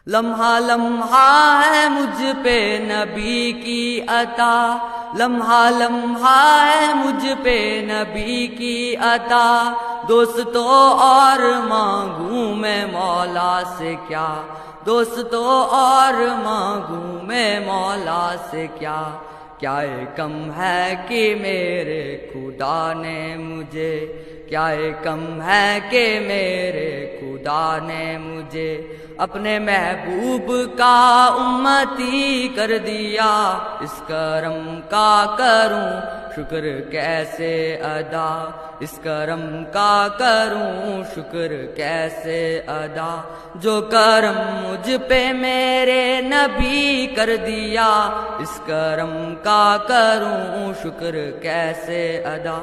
لمحہ لمحہ ہے مجھ پہ نبی کی عطا، لمحہ لمحہ ہے مجھ پہ نبی کی عطا، دوستو اور مانگوں میں مولا سے کیا، دوستو اور مانگوں میں مولا سے کیا، کیا کم ہے کہ میرے خدا نے مجھے، کیا کم ہے کہ میرے خدا نے مجھے اپنے محبوب کا امتی کر دیا، اس کرم کا کروں شکر کیسے ادا، اس کرم کا کروں شکر کیسے ادا، جو کرم مجھ پہ میرے نبی کر دیا، اس کرم کا کروں شکر کیسے ادا۔